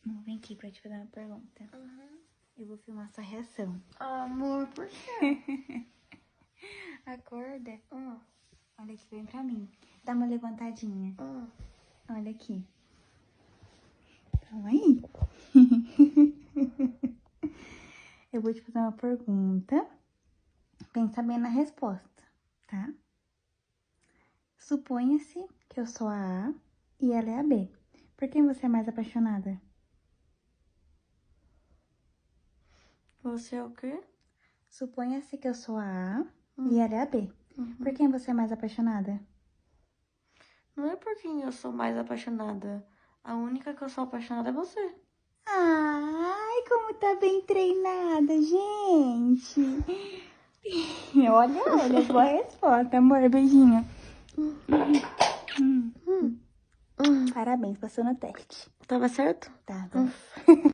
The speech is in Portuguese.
Vem aqui pra te fazer uma pergunta. Uhum. Eu vou filmar sua reação. Amor, por quê? Acorda. Olha aqui, vem pra mim. Dá uma levantadinha. Olha aqui. Calma aí. Eu vou te fazer uma pergunta. Pensa bem na resposta, tá? Suponha-se que eu sou a A e ela é a B. Por quem você é mais apaixonada? Você é o quê? Suponha-se que eu sou a A e ela é a B. Por quem você é mais apaixonada? Não é por quem eu sou mais apaixonada. A única que eu sou apaixonada é você. Ai, como tá bem treinada, gente. Olha, boa resposta, amor. Beijinho. Parabéns, passou no teste. Tava certo? Tá bom.